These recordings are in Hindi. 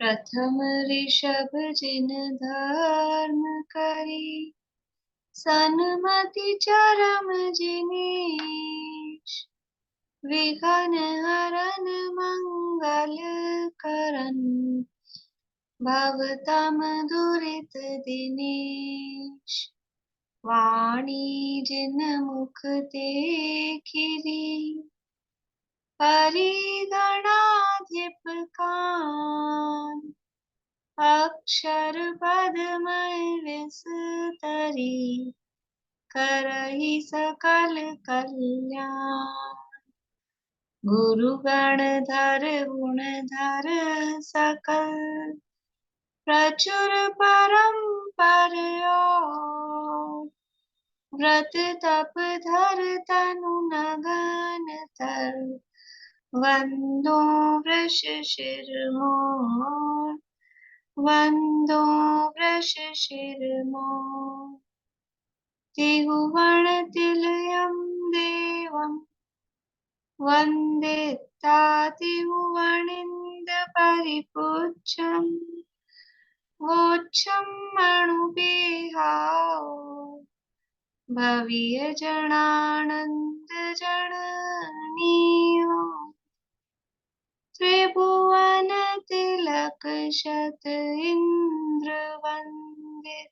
प्रथम ऋषभ जिन धर्म करी, सन्मति चरम जिनेश। विघ्न हरन मंगल करन, भवतम दुरित दिनेश। वाणी जिन मुख ते खिरी, परिगणाधिप कान। अक्षर पद्मय विस्तरी, करहि सकल कल्याण। गुरु गणधर गुणधर सकल, प्रचुर परम्पर और। व्रत तप धर तनु नगन तर, वंदो वृष शिरमोर। वंदो वृष शिरमोर। त्रिभुवन तिलयं देवं, वन्दिता त्रिभुवनिन्द परिपूज्यं। वोच्छं मणुपेहाओ, भवीय जनानंद जननीयो। त्रिभुवन तिलक शत इंद्र वंदित,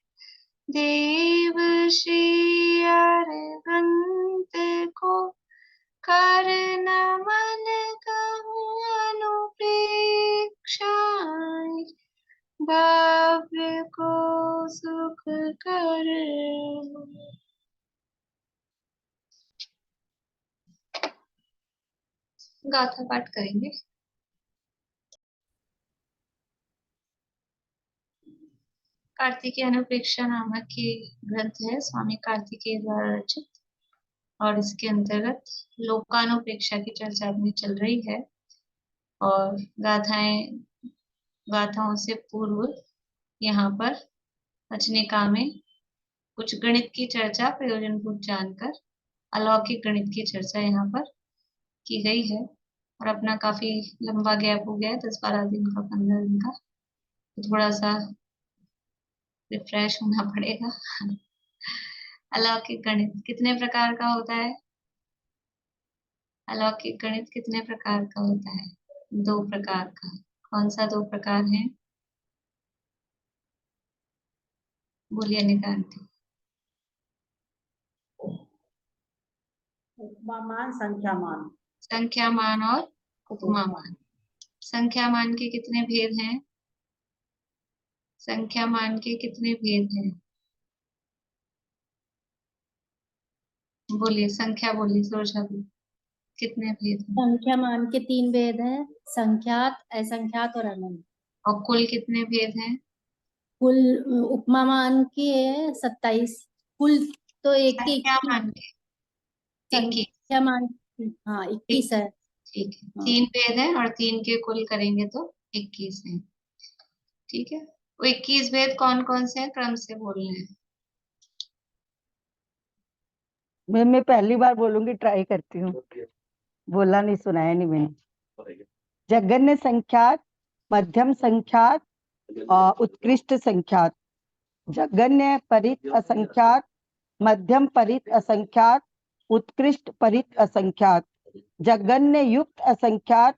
देव श्री अरहंत को। कर नमन कहूँ अनुप्रेक्षाएं, भव्य को सुख कर। गाथा पाठ करेंगे। कार्तिकेय अनुप्रेक्षा नामक के ग्रंथ है, स्वामी कार्तिकेय द्वारा रचित, और इसके अंतर्गत लोकानुप्रेक्षा की चर्चा अपनी चल रही है। और गाथाओं से पूर्व यहाँ पर वचनिका में कुछ गणित की चर्चा प्रयोजनपूर्ण जानकर अलौकिक गणित की चर्चा यहाँ पर की गई है। और अपना काफी लंबा गैप हो गया है, 10-12 दिन का, 15 दिन का, तो थोड़ा सा रिफ्रेश होना पड़ेगा। अलौकिक गणित कितने प्रकार का होता है? अलौकिक गणित कितने प्रकार का होता है? 2 प्रकार का। कौन सा 2 प्रकार है? बोलिए निकांति। उपमामान, संख्यामान। संख्यामान और उपमामान। संख्यामान के कितने भेद हैं? संख्यामान के कितने भेद हैं? बोलिए, संख्या बोलिए, सोचा भी कितने भेद हैं? संख्यामान के 3 भेद हैं, संख्यात, असंख्यात और अनंत। और कुल कितने भेद हैं? कुल उपमामान के 27, कुल तो एक ही। संख्यामान के 21। संख्यामान हाँ 21 है। ठीक है, हाँ। 3 भेद हैं और 3 के कुल करेंगे तो 21 है। ठीक है, वो 21 भेद कौन कौन से हैं? क्रम से बोलने हैं। मैं पहली बार बोलूंगी, ट्राई करती हूँ। बोला नहीं, सुनाया नहीं मैंने। जघन्य संख्यात, मध्यम संख्यात और उत्कृष्ट संख्यात। जघन्य परित असंख्यात, मध्यम परित असंख्यात, उत्कृष्ट परित असंख्यात। जघन्य युक्त असंख्यात,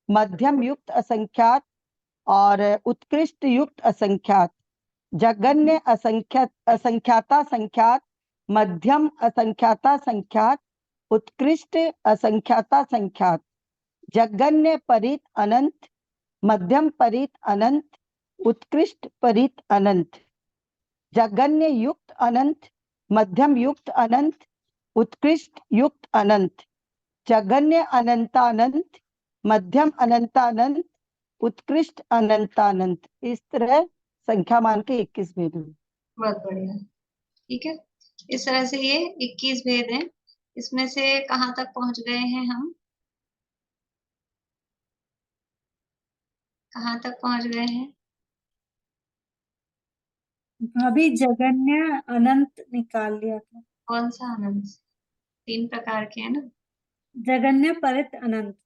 मध्यम युक्त असंख्यात और उत्कृष्ट युक्त असंख्यात। जघन्य असंख्याता संख्यात, मध्यम असंख्याता संख्यात, उत्कृष्ट असंख्याता संख्यात। जघन्य परित अनंत, मध्यम परित अनंत, उत्कृष्ट परित अनंत। जघन्य युक्त अनंत, मध्यम युक्त अनंत, उत्कृष्ट युक्त अनंत। जघन्य अनंतानंत, मध्यम अनंतानंत, उत्कृष्ट अनंतानंत। इस तरह संख्या मान के 21 भेद हुए। बहुत बढ़िया। ठीक है, इस तरह से ये 21 भेद हैं। इसमें से कहाँ तक पहुंच गए हैं हम? कहाँ तक पहुंच गए हैं? अभी जगन्य अनंत निकाल लिया था। कौन सा अनंत? 3 प्रकार के हैं ना। जगन्य परित अनंत।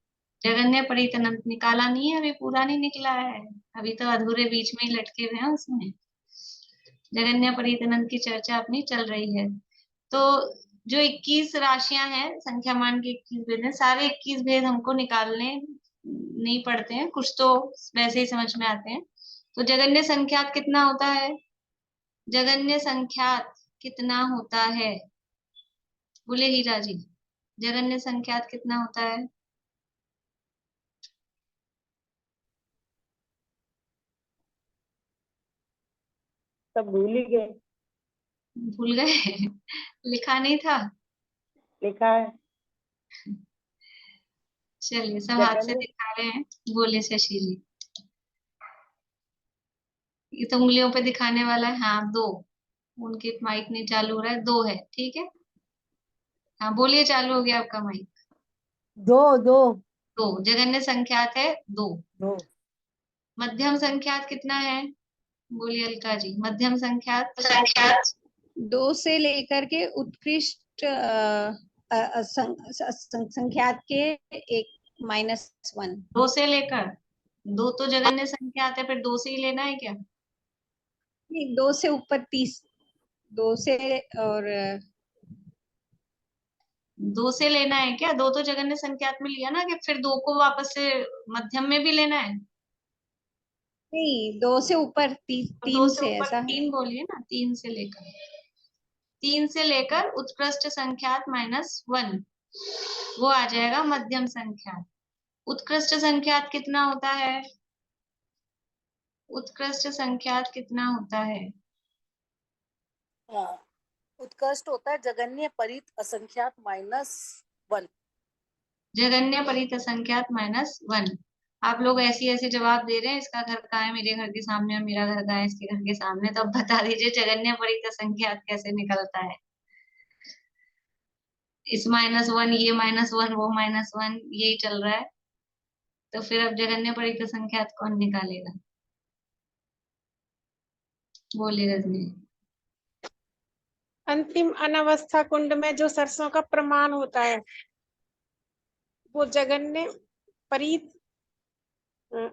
जगन्य परित अनंत निकाला नहीं है, अभी पूरा नहीं निकला है। अभी तो अधूरे बीच में ही लटके हुए हैं उसमें। जगन्य परीत अनंत की चर्चा अपनी चल रही है। तो जो 21 राशियां हैं, संख्या मान के 21 भेद हैं, सारे 21 भेद हमको निकालने नहीं पड़ते हैं, कुछ तो वैसे ही समझ में आते हैं। तो जगन्य संख्यात कितना होता है? जगन्य संख्यात कितना होता है? बोले हीरा जी, जगन्य संख्यात कितना होता है? सब भूल ही गए। भूल गए? लिखा नहीं था? लिखा है चलिए, सब हाथ से जगन्य। दिखा रहे हैं। बोले शशि जी, ये तो उंगलियों पे दिखाने वाला है। हाँ, 2। उनके माइक नहीं चालू हो रहा है, 2 है, ठीक है। हाँ बोलिए, चालू हो गया आपका माइक। दो दो 2 जगन्य संख्यात है, 2। दो मध्यम संख्यात कितना है? बोलिए अलका जी, मध्यम संख्यात। संख्यात 2 से लेकर के उत्कृष्ट संख्यात के 1 - 1। 2 से लेकर 2 तो जगन्य संख्यात है, फिर 2 से ही लेना है क्या? नहीं, 2 से ऊपर 30, 2 से और 2 से लेना है क्या? 2 तो जगन्य संख्यात में लिया ना, कि फिर 2 को वापस से मध्यम में भी लेना है? नहीं, 2 से ऊपर 2 3 से से ऊपर ऐसा है। 3 बोलिए ना, 3 से लेकर उत्कृष्ट संख्यात -1, वो आ जाएगा मध्यम संख्यात। उत्कृष्ट संख्यात कितना होता है? उत्कृष्ट संख्यात कितना होता है? हाँ, उत्कृष्ट होता है जगन्य परित असंख्यात -1। जगन्य परित असंख्यात -1। आप लोग ऐसी ऐसे जवाब दे रहे हैं, इसका घर कहाँ है, मेरे घर के सामने, और मेरा घर कहाँ है, इसके घर के सामने। तो अब बता दीजिए जगन्य परित असंख्यात कैसे निकलता है? इस -1, ये -1, वो -1, यही चल रहा है। तो फिर अब जगन्य परित असंख्यात कौन निकालेगा? बोलिए रजनी। अंतिम अनावस्था कुंड में जो सरसों का प्रमाण होता है वो जगन्य परीत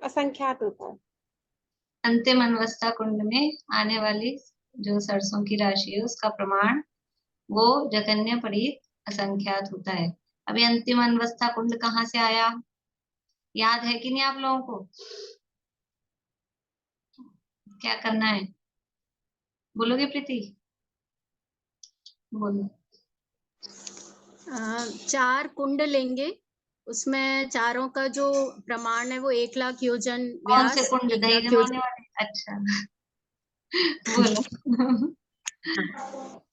असंख्यात होता है। अंतिम अनवस्था कुंड में आने वाली जो सरसों की राशि है, उसका प्रमाण वो जगन्य परित असंख्यात होता है। अभी अंतिम अनवस्था कुंड कहाँ से आया, याद है कि नहीं आप लोगों को? क्या करना है? बोलोगे प्रीति? बोलो। 4 कुंड लेंगे, उसमें चारों का जो प्रमाण है वो 1 लाख योजन कौन से व्यास, कुंड? 1 दही लाख जमाने योजन। वाले? अच्छा। बोलो।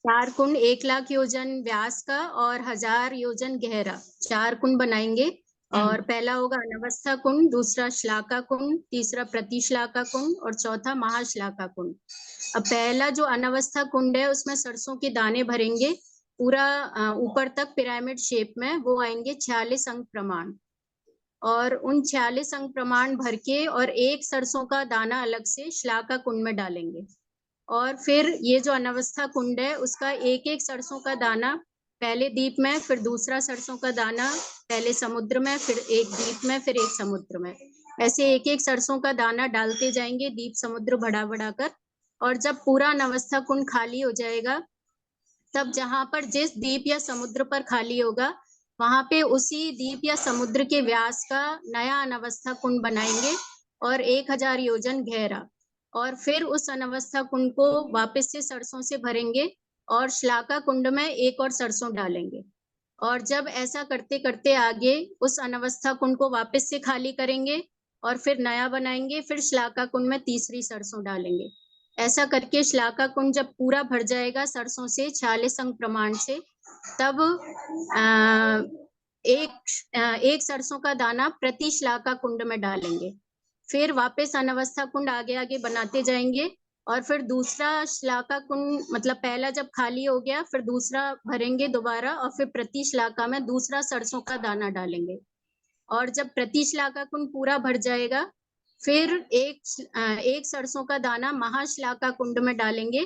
4 कुंड 1 लाख योजन व्यास का और 1000 योजन गहरा, 4 कुंड बनाएंगे। और पहला होगा अनवस्था कुंड, दूसरा श्लाका कुंड, तीसरा प्रतिश्लाका कुंड और चौथा महाश्लाका कुंड। अब पहला जो अनवस्था कुंड है उसमें सरसों के दाने भरेंगे पूरा ऊपर तक पिरामिड शेप में, वो आएंगे 46 अंक प्रमाण। और उन 46 अंक प्रमाण भर के और एक सरसों का दाना अलग से श्लाका कुंड में डालेंगे। और फिर ये जो अनवस्था कुंड है उसका एक एक सरसों का दाना पहले दीप में, फिर दूसरा सरसों का दाना पहले समुद्र में, फिर एक दीप में, फिर एक समुद्र में, ऐसे एक एक सरसों का दाना डालते जाएंगे दीप समुद्र बढ़ा बढ़ा कर। और जब पूरा अनवस्था कुंड खाली हो जाएगा, तब जहां पर जिस दीप या समुद्र पर खाली होगा वहां पे उसी दीप या समुद्र के व्यास का नया अनवस्था कुंड बनाएंगे और 1000 योजन गहरा। और फिर उस अनवस्था कुंड को वापस से सरसों से भरेंगे और श्लाका कुंड में एक और सरसों डालेंगे। और जब ऐसा करते करते आगे उस अनवस्था कुंड को वापस से खाली करेंगे और फिर नया बनाएंगे, फिर श्लाका कुंड में तीसरी सरसों डालेंगे। ऐसा करके श्लाका कुंड जब पूरा भर जाएगा सरसों से 46 अंक प्रमाण से, तब एक सरसों का दाना प्रति श्लाका कुंड में डालेंगे। फिर वापस अनवस्था कुंड आगे आगे बनाते जाएंगे और फिर दूसरा श्लाका कुंड, मतलब पहला जब खाली हो गया फिर दूसरा भरेंगे दोबारा और फिर प्रति श्लाका में दूसरा सरसों का दाना डालेंगे। और जब प्रति श्लाका कुंड पूरा भर जाएगा फिर एक सरसों का दाना महाश्लाका कुंड में डालेंगे।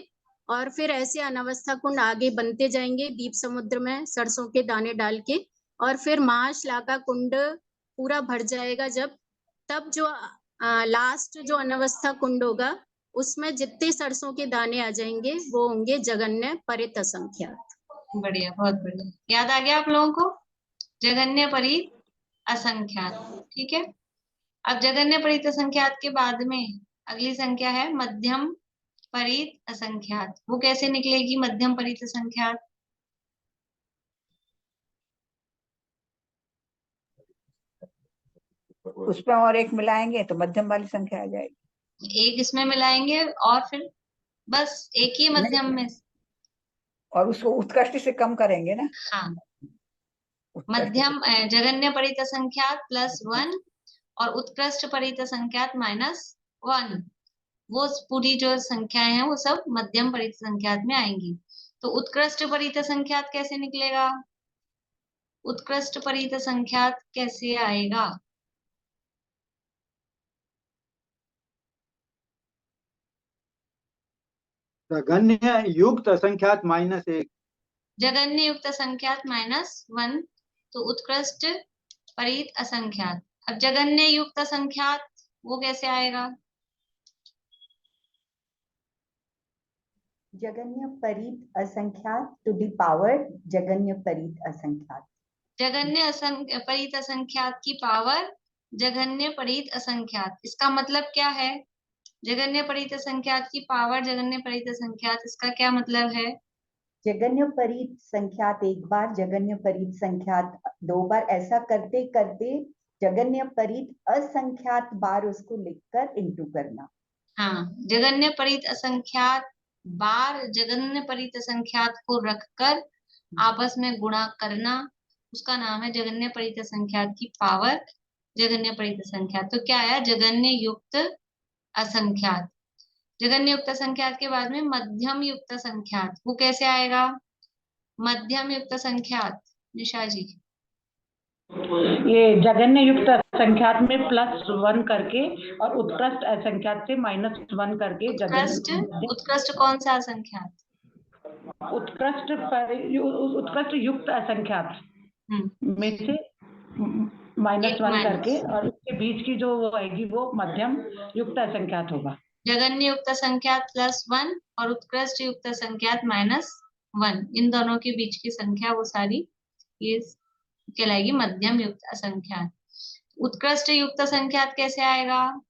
और फिर ऐसे अनवस्था कुंड आगे बनते जाएंगे दीप समुद्र में सरसों के दाने डाल के। और फिर महाश्लाका कुंड पूरा भर जाएगा जब, तब जो लास्ट जो अनवस्था कुंड होगा उसमें जितने सरसों के दाने आ जाएंगे वो होंगे जगन्य परित असंख्यात। बढ़िया, बहुत बढ़िया, याद आ गया आप लोगों को? जगन्य परित असंख्यात, ठीक है। अब जगन्य परित असंख्यात के बाद में अगली संख्या है मध्यम परित असंख्यात। वो कैसे निकलेगी मध्यम परित असंख्यात? उसमें और एक मिलाएंगे तो मध्यम वाली संख्या आ जाएगी। एक इसमें मिलाएंगे और फिर बस एक ही मध्यम में। और उसको उत्कृष्ट से कम करेंगे ना। हाँ, उत्कृष्ट से मध्यम जगन्य परित असंख्यात +1 और उत्कृष्ट परित असंख्यात -1, वो पूरी जो संख्याएं हैं वो सब मध्यम परित संख्यात में आएंगी। तो उत्कृष्ट परित संख्यात कैसे निकलेगा? उत्कृष्ट परित संख्यात कैसे आएगा? जगन्य युक्त असंख्यात -1। जगन्य युक्त असंख्यात -1 तो उत्कृष्ट परित असंख्यात। अब जगन्य युक्त असंख्यात वो कैसे आएगा? जगन्य परित असंख्यात टू द पावर जगन्य परित असंख्यात। जगन्य परित असंख्यात की पावर जगन्य परित असंख्यात। इसका मतलब क्या है? जगन्य परित असंख्यात की पावर जगन्य परित असंख्यात, इसका क्या मतलब है? जगन्य परित संख्यात एक बार, जगन्य परित संख्यात 2 बार, ऐसा करते करते जगन्य परित असंख्यात बार उसको लिखकर इंटू करना। हाँ, जगन्य परित असंख्यात बार जगन्य परित असंख्यात को रखकर आपस में गुणा करना, उसका नाम है जगन्य परित असंख्यात की पावर जगन्य परित असंख्यात। तो क्या आया? जगन्य युक्त असंख्यात। जगन्य युक्त संख्यात के बाद में मध्यम युक्त संख्यात, वो कैसे आएगा? मध्यम युक्त संख्यात निशा जी। ये जगन्य युक्त असंख्यात में +1 करके और उत्कृष्ट असंख्यात से -1 करके उत्कृष्ट कौन सा असंख्यात? उत्कृष्ट युक्त असंख्यात में से -1 करके और उसके बीच की जो वो आएगी वो मध्यम युक्त असंख्यात होगा। जगन्य युक्त संख्यात +1 और उत्कृष्ट युक्त संख्यात -1, इन दोनों के बीच की संख्या वो सारी ये कहलाएगी मध्यम युक्त असंख्यात। उत्कृष्ट युक्त संख्यात कैसे आएगा?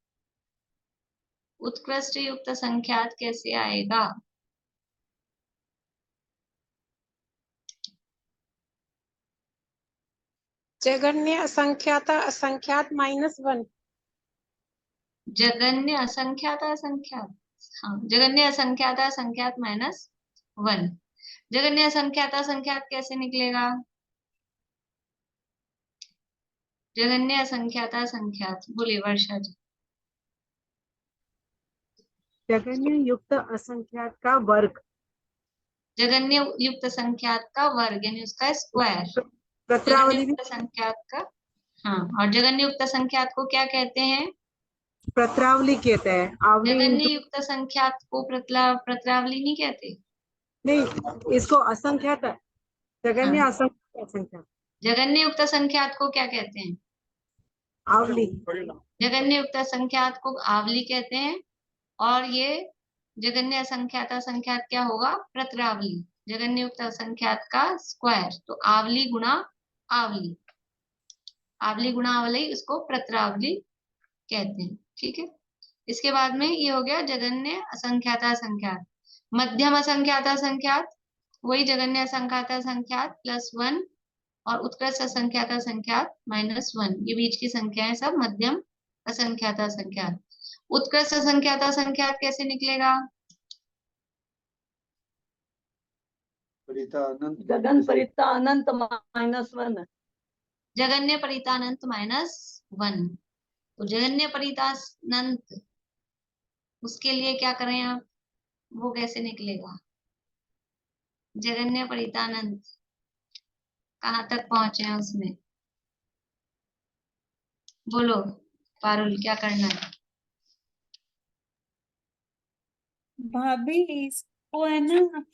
उत्कृष्ट युक्त संख्यात कैसे आएगा? जगन्य असंख्यात असंख्यात -1। जगन्य असंख्यात असंख्यात, हाँ, जगन्य असंख्यात असंख्यात -1। जगन्य असंख्यात असंख्यात कैसे निकलेगा? जगन्य असंख्यात असंख्यात, बोलिए वर्षा जी। जगन्य युक्त असंख्यात का वर्ग। जगन्य युक्त संख्यात का वर्ग यानी उसका स्क्वायर। प्रत्रावली युक्त संख्यात का, हाँ, और जगन्य युक्त संख्यात को क्या कहते हैं? प्रत्रावली कहते हैं। जगन्य युक्त संख्यात को प्रत्रावली नहीं कहते। नहीं, इसको असंख्यात, जगन्य हाँ। असंख्यात। जगन्य युक्त संख्यात को क्या कहते हैं? आवली। जगन्य युक्त संख्यात को आवली कहते हैं और ये जगन्य असंख्यात असंख्यात क्या होगा? प्रत्रावली। जगन्य युक्त असंख्यात का स्क्वायर, तो आवली गुणा आवली, आवली गुणा आवली, उसको प्रत्रावली कहते हैं, ठीक है। इसके बाद में ये हो गया जगन्य असंख्यात असंख्यात। मध्यम असंख्यात असंख्यात वही जगन्य असंख्यात असंख्यात +1 और उत्कृष्ट असंख्यात असंख्यात -1, ये बीच की संख्याएं सब मध्यम असंख्यात असंख्यात। उत्कृष्ट असंख्यात असंख्यात कैसे निकलेगा? जगन परिता अनंत -1। जगन्य परितानंत -1, तो जगन्य परितानंत उसके लिए क्या करें आप? वो कैसे निकलेगा? जगन्य परितानंत कहाँ तक पहुंचे हैं उसमें? बोलो पारुल, क्या करना है? भाभी इसको है ना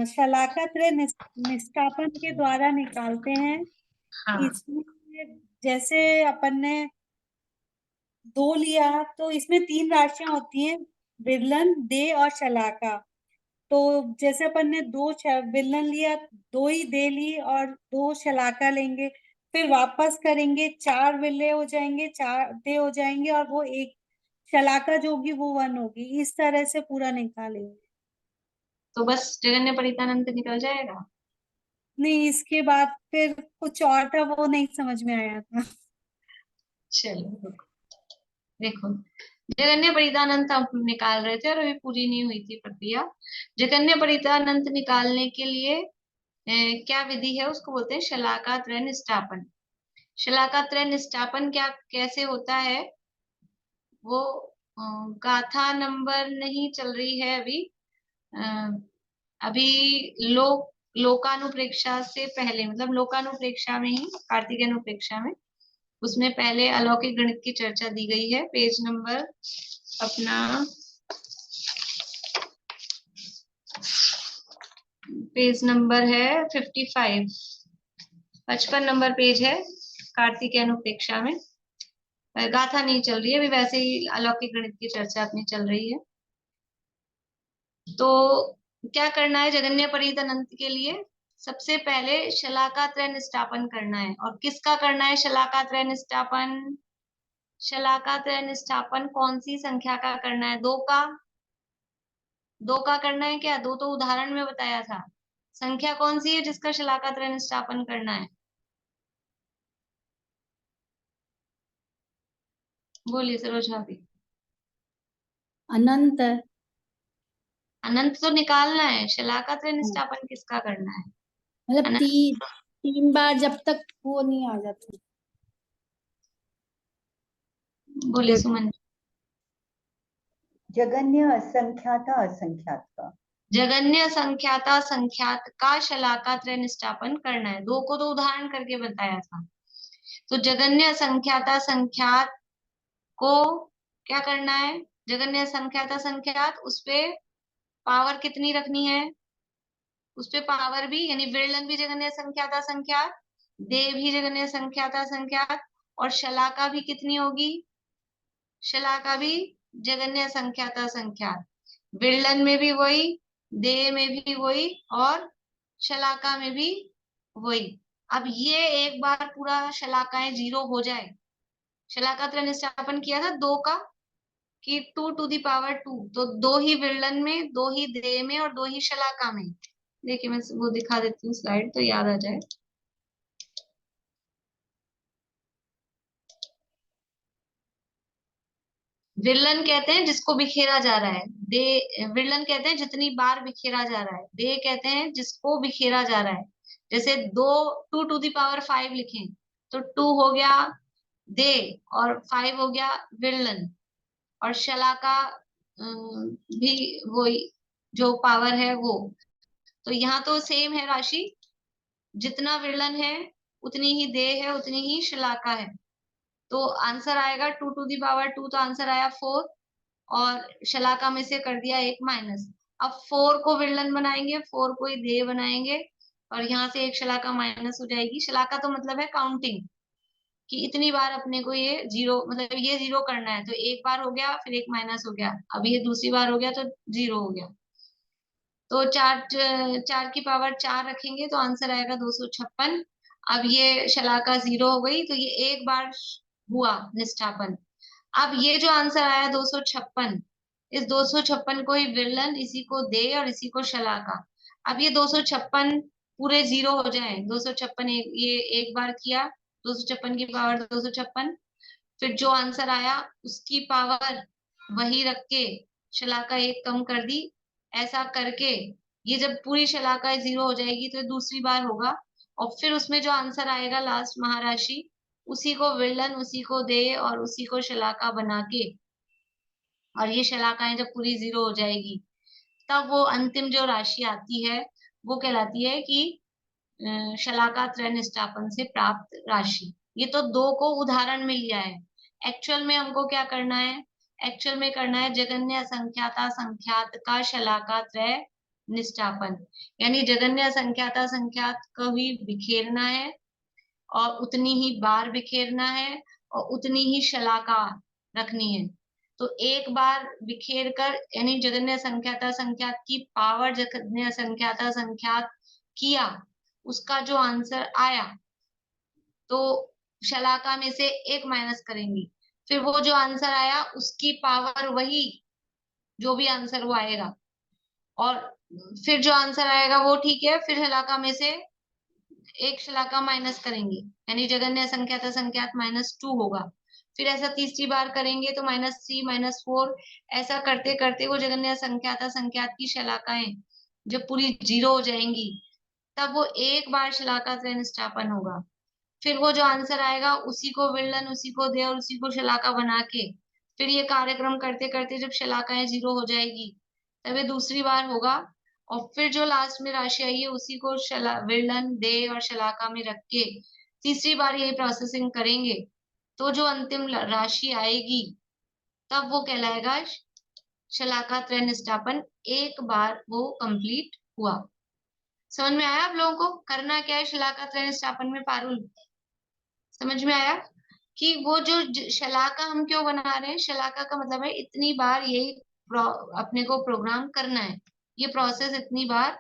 शलाका त्रय निष्कापन के द्वारा निकालते हैं। हाँ। इसमें जैसे अपन ने दो लिया तो इसमें 3 राशियां होती हैं, विलन, दे और शलाका। तो जैसे अपन ने विलन लिया, 2 ही दे ली और 2 शलाका लेंगे, फिर वापस करेंगे, 4 विले हो जाएंगे, 4 दे हो जाएंगे, और वो एक शलाका जो होगी वो 1 होगी। इस तरह से पूरा निकालेंगे। तो बस जगन्य परितानंत निकल जाएगा। नहीं, इसके बाद फिर कुछ और था, वो नहीं समझ में आया था। चलो देखो, जगन्य परितानंत हम निकाल रहे थे और अभी पूरी नहीं हुई थी प्रक्रिया। जगन्य परितानंत निकालने के लिए क्या विधि है, उसको बोलते हैं शलाका त्रय निष्ठापन। शलाका त्रय निष्ठापन क्या कैसे होता है, वो गाथा नंबर नहीं चल रही है अभी। अभी लोकानुप्रेक्षा से पहले, मतलब लोकानुप्रेक्षा में ही, कार्तिक अनुप्रेक्षा में, उसमें पहले अलौकिक गणित की चर्चा दी गई है। पेज नंबर अपना पेज नंबर है 55, 55 नंबर पेज है कार्तिक अनुप्रेक्षा में। गाथा नहीं चल रही है अभी, वैसे ही अलौकिक गणित की चर्चा अपनी चल रही है। तो क्या करना है जगन्य परित अनंत के लिए, सबसे पहले शलाका त्रय निष्ठापन करना है। और किसका करना है शलाका त्रय निष्ठापन? शलाका त्रय निष्ठापन कौन सी संख्या का करना है? 2 का। 2 का करना है क्या? 2 तो उदाहरण में बताया था। संख्या कौन सी है जिसका शलाका त्रय निष्ठापन करना है? बोलिए सरोज भाभी। अनंत है। अनंत तो निकालना है, शलाका त्रय निष्ठापन किसका करना है? मतलब अनंत। 3 बार जब तक वो नहीं आ जाती। बोलिए सुमन। जगन्य असंख्याता असंख्यात का। जगन्य संख्याता संख्यात का शलाका त्रय निष्ठापन करना है। 2 को तो उदाहरण करके बताया था। तो जगन्य संख्याता संख्यात को क्या करना है? जगन्य संख्याता संख्यात, उसपे पावर कितनी रखनी है? उसपे पावर भी, यानी विरलन भी जगन्य संख्याता संख्यात, दे भी जगन्य संख्याता संख्यात, और शलाका भी कितनी होगी? शलाका भी जगन्य संख्याता संख्यात। विरलन में भी वही, दे में भी वही, और शलाका में भी वही। अब ये एक बार पूरा शलाकाएं 0 हो जाए, शलाका त्रय निष्ठापन किया था 2 का, कि 2 टू दी पावर 2, तो 2 ही विरलन में, 2 ही दे में, और 2 ही शलाका में। देखिए मैं वो दिखा देती हूँ स्लाइड, तो याद आ जाए। विरलन कहते हैं जिसको बिखेरा जा रहा है, दे विरलन कहते हैं जितनी बार बिखेरा जा रहा है, दे कहते हैं जिसको बिखेरा जा रहा है। जैसे 2 टू दी पावर 5 लिखें, तो 2 हो गया दे और 5 हो गया विरलन, और शलाका भी वही जो पावर है वो। तो यहाँ तो सेम है राशि, जितना विरलन है उतनी ही दे है, उतनी ही शलाका है। तो आंसर आएगा 2 टू दी पावर 2, तो आंसर आया 4, और शलाका में से कर दिया 1 माइनस। अब 4 को विरलन बनाएंगे, 4 को ही दे बनाएंगे, और यहाँ से 1 शलाका माइनस हो जाएगी। शलाका तो मतलब है काउंटिंग, कि इतनी बार अपने को ये 0, मतलब ये 0 करना है, तो 1 बार हो गया, फिर 1 माइनस हो गया, अब ये दूसरी बार हो गया तो 0 हो गया। तो 4 की पावर 4 रखेंगे तो आंसर आएगा 256। अब ये शलाका 0 हो गई, तो ये एक बार हुआ निष्ठापन। अब ये जो आंसर आया 256, इस 256 को ही विरलन, इसी को दे, और इसी को शलाका। अब ये 256 पूरे 0 हो जाए, 256 ये एक बार किया, 256 की पावर 256, फिर जो आंसर आया उसकी पावर वही रख के शलाका 1 कम कर दी। ऐसा करके ये जब पूरी शलाका 0 हो जाएगी तो ये दूसरी बार होगा, और फिर उसमें जो आंसर आएगा लास्ट महाराशि, उसी को विरलन, उसी को दे, और उसी को शलाका बना के, और ये शलाकाएं जब पूरी 0 हो जाएगी, तब वो अंतिम जो राशि आती है वो कहलाती है कि शलाका त्रय निष्ठापन से प्राप्त राशि। ये तो 2 को उदाहरण में लिया है। एक्चुअल में हमको क्या करना है? एक्चुअल में करना है जगन्य असंख्याता संख्यात का शलाका त्रय निष्ठापन, यानी जगन्य असंख्याता संख्यात को भी बिखेरना है, और उतनी ही बार बिखेरना है, और उतनी ही शलाका रखनी है। तो एक बार बिखेर कर यानी जगन्य असंख्याता संख्यात की पावर जगन्य असंख्याता संख्यात किया, उसका जो आंसर आया तो शलाका में से एक माइनस करेंगी, फिर वो जो आंसर आया उसकी पावर वही जो भी आंसर वो आएगा, और फिर जो आंसर आएगा वो ठीक है, फिर शलाका में से एक शलाका माइनस करेंगे, यानी जगन्य असंख्याता संख्यात -2 होगा। फिर ऐसा तीसरी बार करेंगे तो -3 -4 ऐसा करते करते वो जगन्य असंख्याता संख्यात की शलाकाएं जब पूरी 0 हो जाएंगी, तब वो एक बार शलाका त्रय स्थापन होगा। फिर वो जो आंसर आएगा उसी को विललन, उसी को दे और उसी को शलाका बना के फिर ये कार्यक्रम करते करते जब शलाकाएं 0 हो जाएगी तब ये दूसरी बार होगा, और फिर जो लास्ट में राशि आई है उसी को विललन, दे और शलाका में रख के तीसरी बार यही प्रोसेसिंग करेंगे, तो जो अंतिम राशि आएगी तब वो कहलाएगा शलाका त्रय निष्ठापन। एक बार वो कंप्लीट हुआ। समझ में आया आप लोगों को करना क्या है शलाका त्रय निष्ठापन में? पारुल समझ में आया कि वो जो शलाका हम क्यों बना रहे हैं? शलाका का मतलब है इतनी बार यही अपने को प्रोग्राम करना है, ये प्रोसेस इतनी बार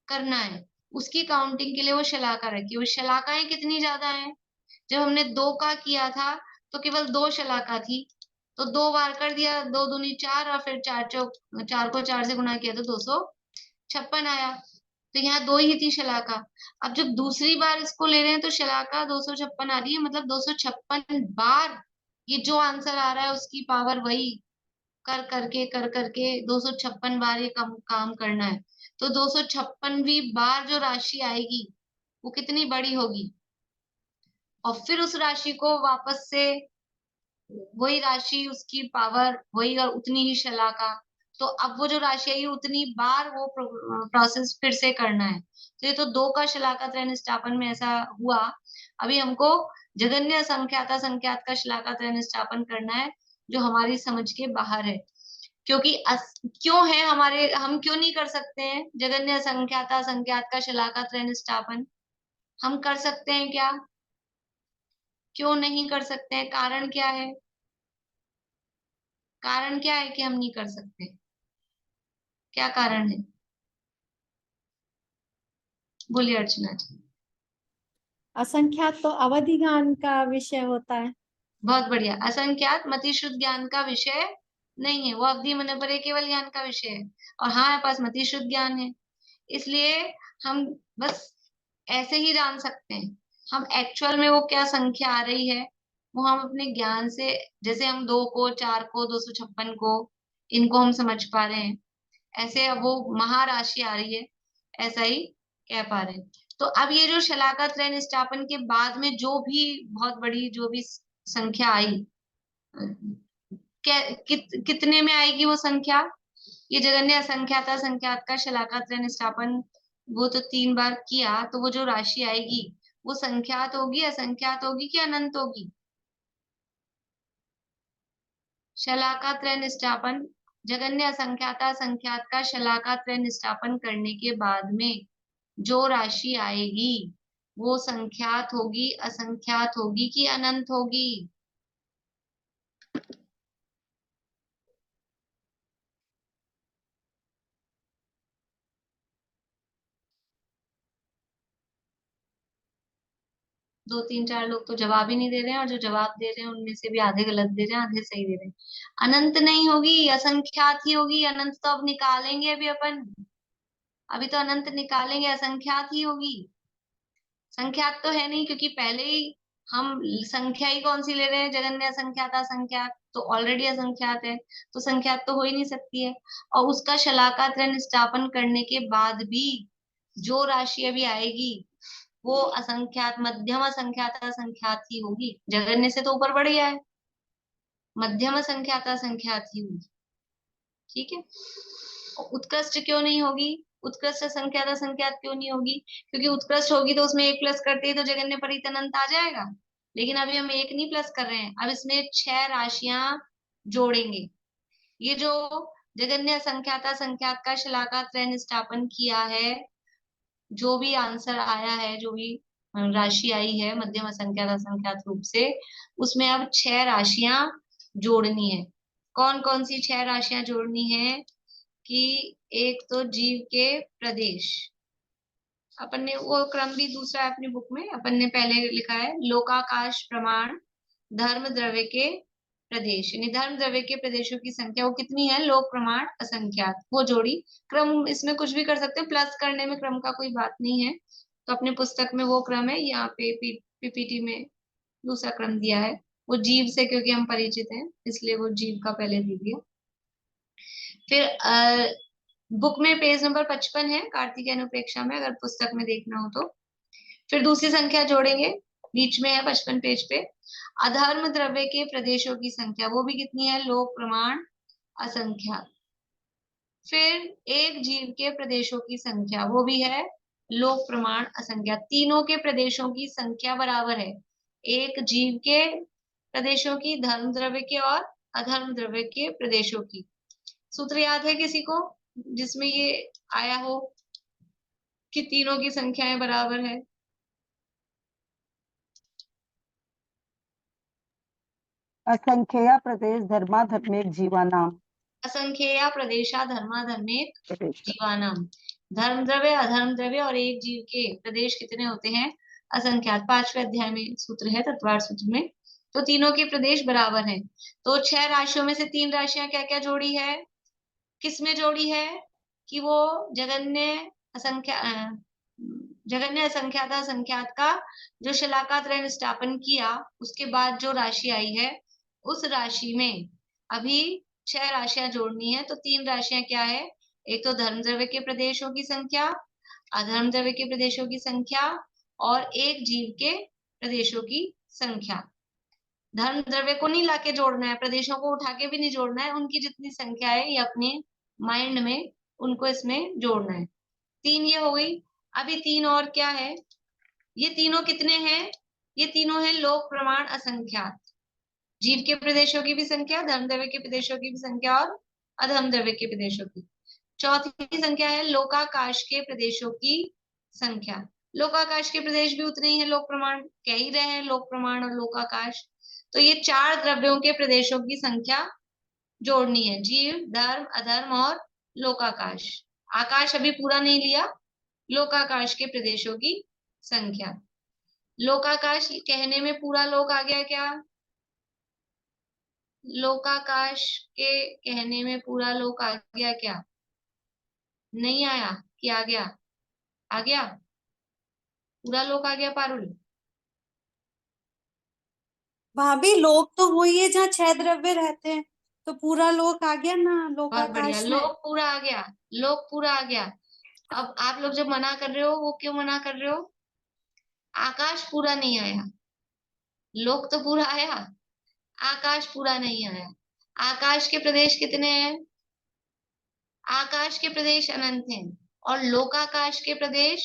करना है, उसकी काउंटिंग के लिए वो शलाका रखी। वो शलाकाएं कितनी ज्यादा हैं? जब हमने 2 का किया था तो केवल 2 शलाका थी, तो 2 बार कर दिया, 2 दूनी 4 और फिर 4 को 4 से गुणा किया तो 256 आया। तो यहाँ 2 ही थी शलाका। अब जब दूसरी बार इसको ले रहे हैं तो शलाका 256 आ रही है, मतलब 256 बार ये जो आंसर आ रहा है उसकी पावर वही कर करके 256 बार ये काम करना है। तो 256वीं बार जो राशि आएगी वो कितनी बड़ी होगी, और फिर उस राशि को वापस से वही राशि, उसकी पावर वही और उतनी ही शलाका। तो अब वो जो राशि आई उतनी बार वो प्रोसेस फिर से करना है। तो ये तो 2 का शलाका त्रय निष्ठापन में ऐसा हुआ। अभी हमको जगन्य संख्याता संख्यात का शलाका त्रय निष्ठापन करना है, जो हमारी समझ के बाहर है। क्योंकि क्यों है हमारे, हम क्यों नहीं कर सकते हैं जगन्य संख्याता संख्यात का शलाका त्रय निष्ठापन? हम कर सकते हैं क्या? क्यों नहीं कर सकते हैं? कारण क्या है? कारण क्या है कि हम नहीं कर सकते? क्या कारण है? बोलिए अर्चना जी। असंख्यात तो अवधि ज्ञान का विषय होता है। बहुत बढ़िया। असंख्यात मतिशुद्ध ज्ञान का विषय नहीं है, वो अवधि मनोपरे केवल ज्ञान का विषय है, और हाँ हमारे पास मतिशुद्ध ज्ञान है, इसलिए हम बस ऐसे ही जान सकते हैं हम एक्चुअल में वो क्या संख्या आ रही है, वो हम अपने ज्ञान से, जैसे हम 2 को 4 को 256 को इनको हम समझ पा रहे हैं, ऐसे अब वो महाराशि आ रही है ऐसा ही कह पा रहे हैं। तो अब ये जो शलाका त्रय निष्ठापन के बाद में जो भी बहुत बड़ी जो भी संख्या आई, कितने में आएगी वो संख्या? ये जगन्य असंख्याता संख्यात का शलाका त्रय निष्ठापन वो तो 3 बार किया, तो वो जो राशि आएगी वो संख्यात होगी, असंख्यात होगी कि अनंत होगी? शलाका त्रय निष्ठापन, जगन्य असंख्याता संख्यात का शलाका त्रय निष्ठापन करने के बाद में जो राशि आएगी वो संख्यात होगी, असंख्यात होगी कि अनंत होगी? दो तीन चार लोग तो जवाब ही नहीं दे रहे हैं, और जो जवाब दे रहे हैं उनमें से भी आधे गलत दे रहे हैं, आधे सही दे रहे हैं। अनंत नहीं होगी, असंख्यात ही होगी। अनंत तो अब निकालेंगे अभी अपन, अभी तो अनंत निकालेंगे, असंख्यात ही होगी। संख्यात तो है नहीं, क्योंकि पहले ही हम संख्या ही कौन सी ले रहे हैं, जगन्य असंख्यात असंख्यात, तो ऑलरेडी असंख्यात है, तो संख्यात तो हो ही नहीं सकती है। और उसका शलाका त्रय निष्ठापन करने के बाद भी जो राशि अभी आएगी वो असंख्यात, मध्यम असंख्यात असंख्यात ही होगी। जगन्य से तो ऊपर बढ़ गया है, मध्यम असंख्यात असंख्यात ही होगी। ठीक है। उत्कृष्ट क्यों नहीं होगी? उत्कृष्ट संख्यात असंख्यात क्यों नहीं होगी? क्योंकि उत्कृष्ट होगी तो उसमें 1 प्लस करते ही तो जगन्य परित अनंत आ जाएगा, लेकिन अभी हम 1 नहीं प्लस कर रहे हैं, अब इसमें 6 राशियां जोड़ेंगे। ये जो जगन्य असंख्यात असंख्यात का शलाका त्रय निष्ठापन किया है, जो भी आंसर आया है, जो भी राशि आई है मध्यम असंख्यात असंख्यात रूप से, उसमें अब 6 राशियां जोड़नी है। कौन कौन सी 6 राशियां जोड़नी है? कि एक तो जीव के प्रदेश, अपन ने वो क्रम भी दूसरा है अपनी बुक में, अपन ने पहले लिखा है लोकाकाश प्रमाण धर्म द्रव्य के प्रदेश, यानी धर्म द्रव्य के प्रदेशों की संख्या वो कितनी है? लोक प्रमाण असंख्यात, वो जोड़ी। क्रम इसमें कुछ भी कर सकते हैं, प्लस करने में क्रम का कोई बात नहीं है। तो अपने पुस्तक में वो क्रम है, यहाँ पे पीपीटी में दूसरा क्रम दिया है। वो जीव से क्योंकि हम परिचित हैं इसलिए वो जीव का पहले दे दिया। फिर बुक में पेज नंबर 55 है कार्तिक अनुप्रेक्षा में, अगर पुस्तक में देखना हो तो। फिर दूसरी संख्या जोड़ेंगे, बीच में है 55 पेज पे, अधर्म द्रव्य के प्रदेशों की संख्या, वो भी कितनी है? लोक प्रमाण असंख्यात। फिर एक जीव के प्रदेशों की संख्या, वो भी है लोक प्रमाण असंख्यात। तीनों के प्रदेशों की संख्या बराबर है एक जीव के प्रदेशों की, धर्म द्रव्य के और अधर्म द्रव्य के प्रदेशों की। सूत्र याद है किसी को जिसमें ये आया हो कि तीनों की संख्याएं बराबर है? असंख्या प्रदेश धर्माधर्मेक जीवानाम। असंख्या प्रदेशा धर्माधर्मेक जीवानाम। धर्म द्रव्य, अधर्म द्रव्य और एक जीव के प्रदेश कितने होते हैं? असंख्यात। 5वें अध्याय में सूत्र है, तत्वार सूत्र में। तो तीनों के प्रदेश बराबर हैं। तो 6 राशियों में से 3 राशियां क्या क्या जोड़ी है? किसमें जोड़ी है? कि वो जगन्य असंख्यात असंख्यात का जो शलाका त्रय स्थापन किया उसके बाद जो राशि आई है उस राशि में अभी 6 राशियां जोड़नी है। तो 3 राशियां क्या है? एक तो धर्म द्रव्य के प्रदेशों की संख्या, अधर्म द्रव्य के प्रदेशों की संख्या और एक जीव के प्रदेशों की संख्या। धर्म द्रव्य को नहीं लाके जोड़ना है, प्रदेशों को उठा के भी नहीं जोड़ना है, उनकी जितनी संख्या है ये अपने माइंड में उनको इसमें जोड़ना है। 3 ये हो गई। अभी 3 और क्या है? ये तीनों कितने हैं? ये तीनों हैं लोक प्रमाण असंख्यात। जीव के प्रदेशों की भी संख्या, धर्म द्रव्य के प्रदेशों की भी संख्या और अधर्म द्रव्य के प्रदेशों की। चौथी संख्या है लोकाकाश के प्रदेशों की संख्या। लोकाकाश के प्रदेश भी उतने ही है, लोक प्रमाण कह ही रहे हैं, लोक प्रमाण और लोकाकाश। तो ये 4 द्रव्यों के प्रदेशों की संख्या जोड़नी है, जीव, धर्म, अधर्म और लोकाकाश। आकाश अभी पूरा नहीं लिया, लोकाकाश के प्रदेशों की संख्या। लोकाकाश कहने में पूरा लोक आ गया क्या? लोकाकाश के कहने में पूरा लोक आ गया क्या? नहीं आया कि आ गया? आ गया, पूरा लोक आ गया पारुल? भाभी लोक तो वही है जहाँ 6 द्रव्य रहते हैं, तो पूरा लोक आ गया ना बहुत बढ़िया, लोकाकाश में। लोक पूरा आ गया, लोक पूरा आ गया। अब आप लोग जब मना कर रहे हो, वो क्यों मना कर रहे हो? आकाश पूरा नहीं आया, लोक तो पूरा आया, आकाश पूरा नहीं आया। आकाश के प्रदेश कितने हैं? आकाश के प्रदेश अनंत हैं और लोकाकाश के प्रदेश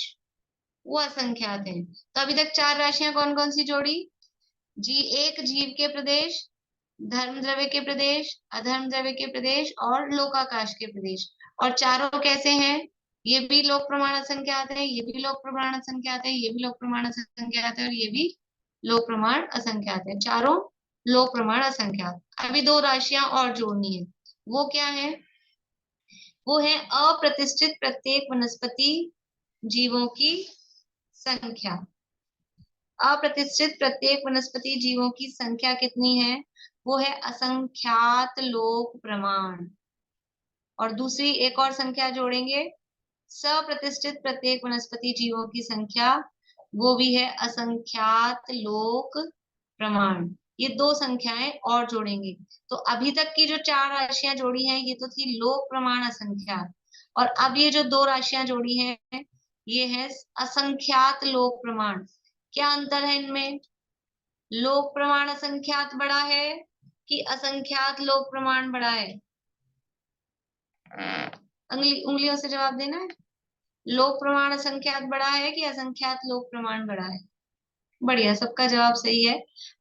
वो असंख्यात हैं। तो अभी तक 4 राशियां कौन कौन सी जोड़ी? एक जीव के प्रदेश, धर्म द्रव्य के प्रदेश, अधर्म द्रव्य के प्रदेश और लोकाकाश के प्रदेश। और चारों कैसे हैं? ये भी लोक प्रमाण असंख्यात है, ये भी लोक प्रमाण असंख्यात है, ये भी लोक प्रमाण असंख्यात है और ये भी लोक प्रमाण असंख्यात है। चारों लोक प्रमाण असंख्यात। अभी 2 राशियां और जोड़नी है, वो क्या है? वो है अप्रतिष्ठित प्रत्येक वनस्पति जीवों की संख्या। अप्रतिष्ठित प्रत्येक वनस्पति जीवों की संख्या कितनी है? वो है असंख्यात लोक प्रमाण। और दूसरी एक और संख्या जोड़ेंगे, सप्रतिष्ठित प्रत्येक वनस्पति जीवों की संख्या, वो भी है असंख्यात लोक प्रमाण। ये 2 संख्याएं और जोड़ेंगे। तो अभी तक की जो 4 राशियां जोड़ी हैं ये तो थी लोक प्रमाण असंख्यात, और अब ये जो 2 राशियां जोड़ी हैं ये है असंख्यात लोक प्रमाण। क्या अंतर है इनमें? लोक प्रमाण असंख्यात बड़ा है कि असंख्यात लोक प्रमाण बड़ा है? उंगलियों से जवाब देना है। लोक प्रमाण असंख्यात बड़ा है कि असंख्यात लोक प्रमाण बड़ा है? बढ़िया, सबका जवाब सही है,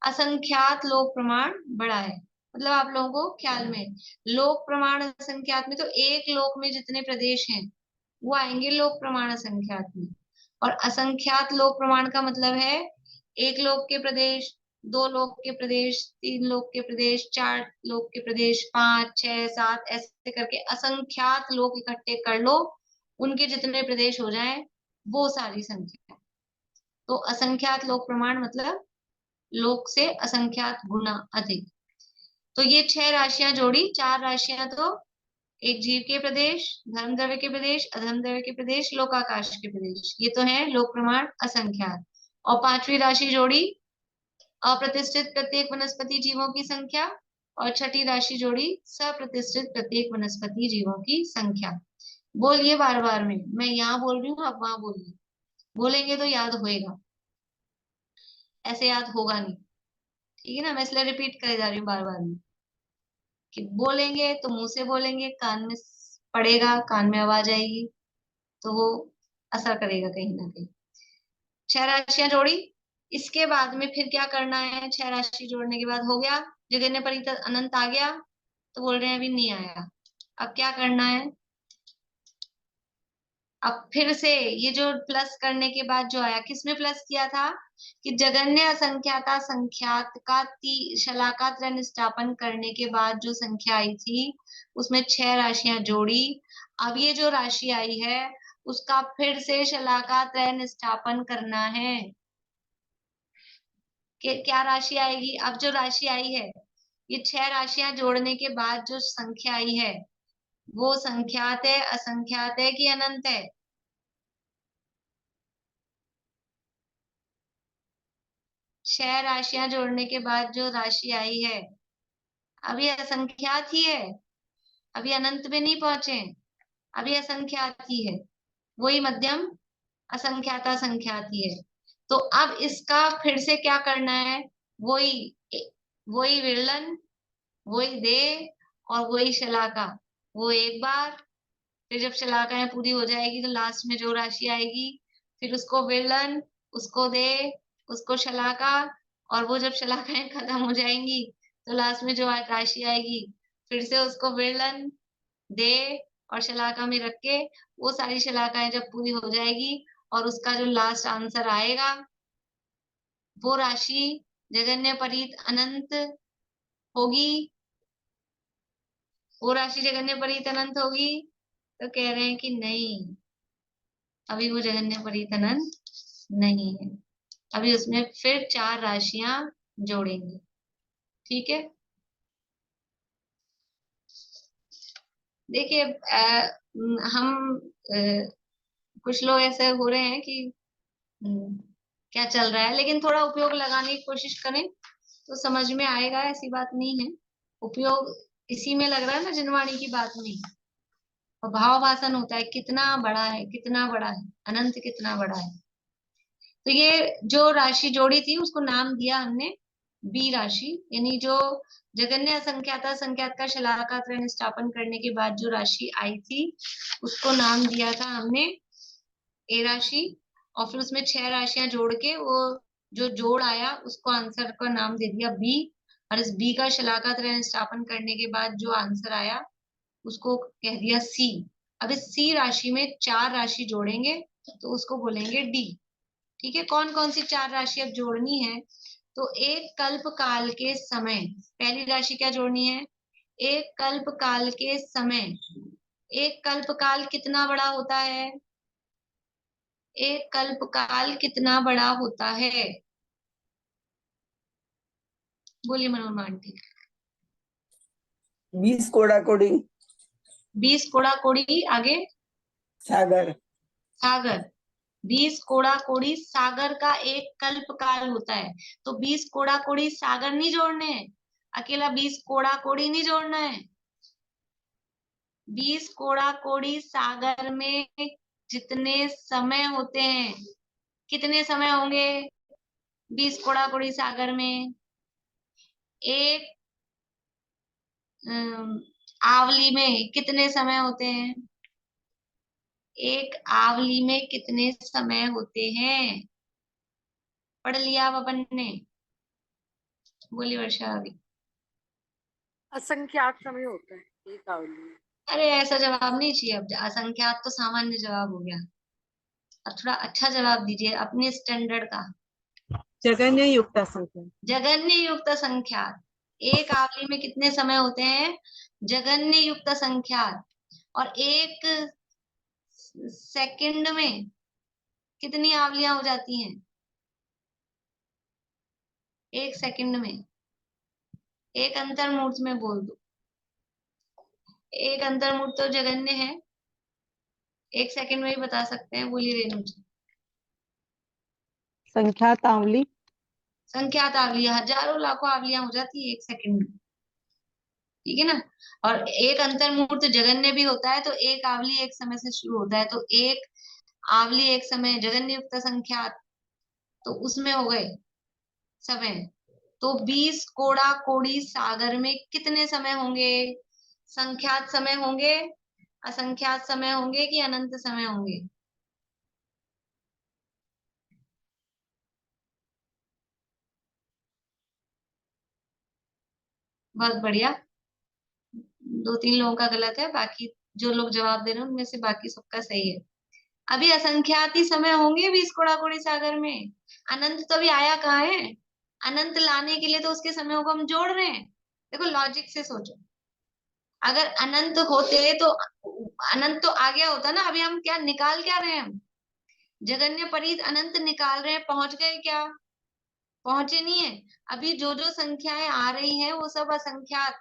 असंख्यात लोक प्रमाण बड़ा है। मतलब आप लोगों को ख्याल में, लोक प्रमाण असंख्यात में तो एक लोक में जितने प्रदेश हैं वो आएंगे लोक प्रमाण असंख्यात में, और असंख्यात लोक प्रमाण का मतलब है एक लोक के प्रदेश, 2 लोक के प्रदेश, 3 लोक के प्रदेश, 4 लोक के प्रदेश, 5, 6, 7 ऐसे करके असंख्यात लोक इकट्ठे कर लो, उनके जितने प्रदेश हो जाएं वो सारी संख्या। तो असंख्यात लोक प्रमाण मतलब लोक से असंख्यात गुना अधिक। तो ये 6 राशियां जोड़ी, 4 राशियां तो एक जीव के प्रदेश, धर्म द्रव्य के प्रदेश, अधर्म द्रव्य के प्रदेश, लोकाकाश के प्रदेश, ये तो है लोक प्रमाण असंख्यात। और 5वीं राशि जोड़ी अप्रतिष्ठित प्रत्येक वनस्पति जीवों की संख्या, और 6ठी राशि जोड़ी सप्रतिष्ठित प्रत्येक वनस्पति जीवों की संख्या। बोलिए बार बार में, मैं यहाँ बोल रही हूँ आप वहां बोलिए, बोलेंगे तो याद होएगा, ऐसे याद होगा नहीं, ठीक है ना। मैं इसलिए रिपीट करे जा रही हूँ बार बार में कि बोलेंगे तो मुंह से बोलेंगे, कान में पड़ेगा, कान में आवाज आएगी तो वो असर करेगा कहीं ना कहीं। 6 राशियां जोड़ी, इसके बाद में फिर क्या करना है? 6 राशि जोड़ने के बाद हो गया, जगन्य परित अनंत आ गया, तो बोल रहे हैं अभी नहीं आया। अब क्या करना है? अब फिर से ये जो प्लस करने के बाद जो आया, किसमें प्लस किया था कि जगन्य असंख्याता संख्यात का शलाका त्रय निष्ठापन करने के बाद जो संख्या आई थी उसमें 6 राशियां जोड़ी। अब ये जो राशि आई है उसका फिर से शलाका त्रय निष्ठापन करना है। क्या राशि आएगी? अब जो राशि आई है, ये 6 राशियां जोड़ने के बाद जो संख्या आई है वो संख्यात है, असंख्यात है कि अनंत है? छह राशियां जोड़ने के बाद जो राशि आई है अभी असंख्यात ही है, अभी अनंत में नहीं पहुंचे, अभी असंख्यात ही है, वही मध्यम असंख्याता संख्यात ही है। तो अब इसका फिर से क्या करना है? वही वही विरलन, वही दे और वही शलाका, वो एक बार, फिर जब शलाकाएं पूरी हो जाएगी तो लास्ट में जो राशि आएगी फिर उसको विरलन, उसको दे, उसको शलाका, और वो जब शलाकाएं खत्म हो जाएंगी तो लास्ट में जो राशि आएगी फिर से उसको विरलन, दे और शलाका में रख के वो सारी शलाकाएं जब पूरी हो जाएगी और उसका जो लास्ट आंसर आएगा वो राशि जगन्य परीत अनंत होगी, वो राशि जगन्य परीत अनंत होगी। तो कह रहे हैं कि नहीं, अभी वो जगन्य परीत अनंत नहीं है, अभी उसमें फिर 4 राशियां जोड़ेंगे। ठीक है, देखिए हम कुछ लोग ऐसे हो रहे हैं कि क्या चल रहा है, लेकिन थोड़ा उपयोग लगाने की कोशिश करें तो समझ में आएगा, ऐसी बात नहीं है। उपयोग इसी में लग रहा है ना, जिनवाणी की बात नहीं, और भाव भाषण होता है कितना बड़ा है, कितना बड़ा है, अनंत कितना बड़ा है। तो ये जो राशि जोड़ी थी उसको नाम दिया हमने बी राशि, यानी जो जगन्य असंख्याता संख्यात का शलाका त्रय निष्ठापन करने के बाद जो राशि आई थी उसको नाम दिया था हमने ए राशि, और फिर उसमें 6 राशियां जोड़ के वो जो जोड़ आया उसको आंसर का नाम दे दिया बी, और इस बी का शलाका त्रय निष्ठापन करने के बाद जो आंसर आया उसको कह दिया सी। अब इस सी राशि में 4 राशि जोड़ेंगे तो उसको बोलेंगे डी। ठीक है, कौन कौन सी 4 राशि अब जोड़नी है? तो एक कल्प काल के समय, पहली राशि क्या जोड़नी है? एक कल्प काल के समय। एक कल्प काल कितना बड़ा होता है? एक कल्प काल कितना बड़ा होता है? बोलिए मनोरमा आंटी। 20 कोड़ा कोड़ी। 20 कोड़ा कोड़ी, आगे? सागर। सागर। 20 कोड़ा कोड़ी सागर का एक कल्प काल होता है। तो 20 कोड़ा कोड़ी सागर नहीं जोड़ने हैं, अकेला 20 कोड़ा कोड़ी नहीं जोड़ना है। 20 कोड़ा कोड़ी सागर में जितने समय होते हैं, कितने समय होंगे 20 कोड़ा कोड़ी सागर में? एक आवली में कितने समय होते हैं? एक आवली में कितने समय होते हैं? पढ़ लिया अब अपन ने। बोली वर्षा अभी। असंख्यात समय होता है एक आवली में। अरे ऐसा जवाब नहीं चाहिए, अब असंख्यात तो सामान्य जवाब हो गया, अब थोड़ा अच्छा जवाब दीजिए अपने स्टैंडर्ड का। जगन्य युक्त संख्या। जगन्य युक्त संख्या, एक आवली में कितने समय होते हैं? जगन्य युक्त संख्या। और एक सेकंड में कितनी आवलियां हो जाती हैं? एक सेकंड में, एक अंतर्मूर्त में बोल दो, एक अंतर्मूर्त तो जगन्य है, एक सेकंड में ही बता सकते हैं। बोलिए रेणु जी। संख्यात आवली। संख्यात आवलियां, हजारों लाखों आवलियां हो जाती है एक सेकंड में, ठीक है ना। और एक अंतर्मूर्त जगन्य भी होता है, तो एक आवली एक समय से शुरू होता है, तो एक आवली एक समय जगन्य युक्त संख्यात, तो उसमें हो गए समय। तो 20 कोड़ा कोड़ी सागर में कितने समय होंगे? संख्यात समय होंगे, असंख्यात समय होंगे कि अनंत समय होंगे? बहुत बढ़िया, 2-3 लोगों का गलत है, बाकी जो लोग जवाब दे रहे हैं उनमें से बाकी सबका सही है। अभी असंख्यात ही समय होंगे 20 कोड़ा कोड़ी सागर में। अनंत तो अभी आया कहाँ है? अनंत लाने के लिए तो उसके समयों को हम जोड़ रहे हैं। देखो लॉजिक से सोचो, अगर अनंत होते तो अनंत तो आ गया होता ना। अभी हम क्या निकाल क्या रहे हैं? हम जगन्य परीत अनंत निकाल रहे हैं। पहुंच गए क्या? पहुंचे नहीं है। अभी जो जो संख्याएं आ रही हैं वो सब असंख्यात,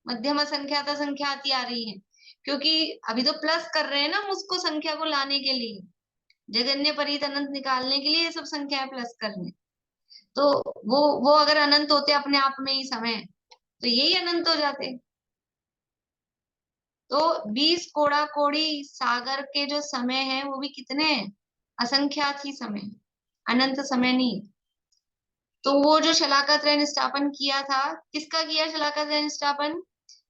मध्यम असंख्यात असंख्यात ही आ रही हैं, क्योंकि अभी तो प्लस कर रहे हैं ना हम उसको, संख्या को लाने के लिए, जगन्य परीत अनंत निकालने के लिए ये सब संख्याएं प्लस कर रहे हैं। तो वो अगर अनंत होते अपने आप में ही समय, तो यही अनंत हो जाते। तो 20 कोड़ा कोड़ी सागर के जो समय है वो भी कितने हैं? असंख्यात ही समय, अनंत समय नहीं। तो वो जो शलाका त्रय निष्ठापन किया था, किसका किया शलाका त्रय निष्ठापन?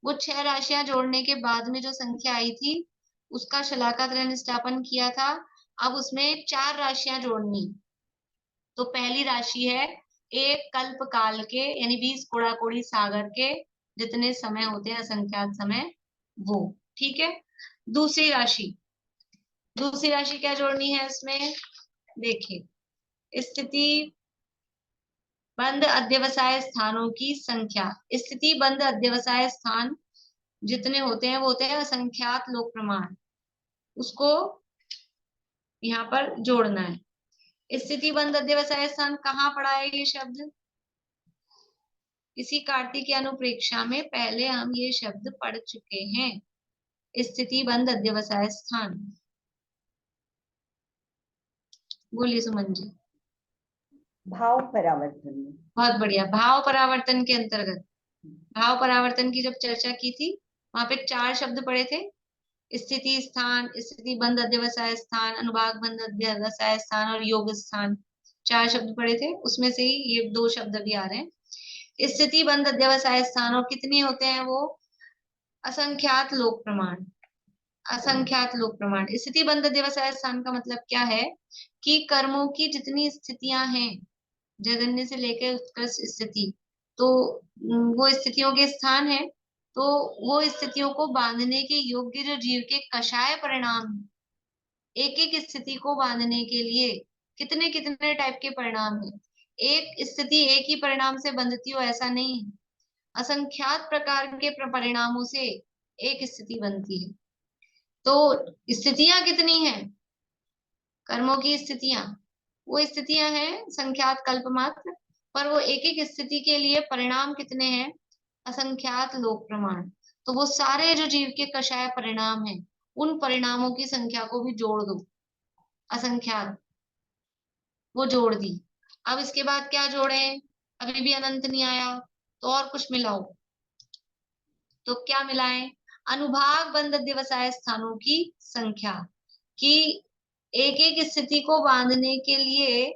वो 6 राशियां जोड़ने के बाद में जो संख्या आई थी उसका शलाका त्रय निष्ठापन किया था। अब उसमें 4 राशियां जोड़नी। तो पहली राशि है एक कल्प काल के, यानी 20 कोड़ा कोड़ी सागर के जितने समय होते हैं असंख्यात समय, वो ठीक है। दूसरी राशि क्या जोड़नी है इसमें? देखिए, स्थिति बंद अध्यवसाय स्थानों की संख्या। स्थिति बंद अध्यवसाय स्थान जितने होते हैं वो होते हैं असंख्यात लोक प्रमाण, उसको यहाँ पर जोड़ना है। स्थिति बंद अध्यवसाय स्थान कहाँ पड़ा है ये शब्द? इसी कार्तिक अनुप्रेक्षा में पहले हम ये शब्द पढ़ चुके हैं, स्थिति बंद अध्यवसाय स्थान। बोलिए सुमन जी। भाव परावर्तन में। बहुत बढ़िया, भाव परावर्तन के अंतर्गत, भाव परावर्तन की जब चर्चा की थी वहां पे 4 शब्द पढ़े थे, स्थिति स्थान, स्थिति बंद अध्यवसाय स्थान, अनुभाग बंद अध्यवसाय स्थान और योग स्थान। 4 शब्द पढ़े थे, उसमें से ही ये 2 शब्द भी आ रहे हैं। स्थिति बंद अध्यवसाय स्थान और कितने होते हैं वो? असंख्यात लोक प्रमाण, असंख्यात लोक प्रमाण। स्थिति बंद अध्यवसाय स्थान का मतलब क्या है कि कर्मों की जितनी स्थितियां हैं जगन्य से लेकर उत्कृष्ट स्थिति, तो वो स्थितियों के स्थान है। तो वो स्थितियों को बांधने के योग्य जो जीव के कषाय परिणाम, एक एक स्थिति को बांधने के लिए कितने कितने टाइप के परिणाम है। एक स्थिति एक ही परिणाम से बंधती हो ऐसा नहीं, असंख्यात प्रकार के परिणामों से एक स्थिति बनती है। तो स्थितियां कितनी हैं? कर्मों की स्थितियां, वो स्थितियां हैं संख्यात कल्प मात्र, पर वो एक एक स्थिति के लिए परिणाम कितने हैं? असंख्यात लोक प्रमाण। तो वो सारे जो जीव के कषाय परिणाम हैं उन परिणामों की संख्या को भी जोड़ दो, असंख्यात, वो जोड़ दी। अब इसके बाद क्या जोड़े? अभी भी अनंत नहीं आया, तो और कुछ मिलाओ। तो क्या मिलाएं? अनुभाग बंद अध्यवसाय स्थानों की संख्या, कि एक एक स्थिति को बांधने के लिए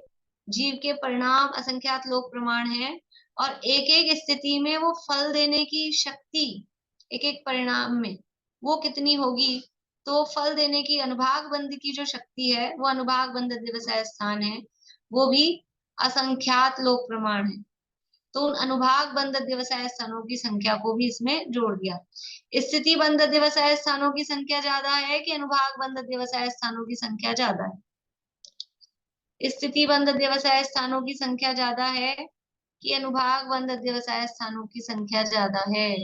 जीव के परिणाम असंख्यात लोक प्रमाण है, और एक एक स्थिति में वो फल देने की शक्ति एक एक परिणाम में वो कितनी होगी? तो फल देने की अनुभाग बंद की जो शक्ति है वो अनुभाग बंद अध्यवसाय स्थान है, वो भी असंख्यात लोक प्रमाण है। तो उन अनुभाग बंद अध्यवसाय स्थानों की संख्या को भी इसमें जोड़ दिया। स्थिति बंद अध्यवसाय स्थानों की संख्या ज्यादा है कि अनुभाग बंद अध्यवसाय स्थानों की संख्या ज्यादा है? स्थिति बंध अध्यवसाय स्थानों की संख्या ज्यादा है कि अनुभाग बंध अध्यवसाय स्थानों की संख्या ज्यादा है?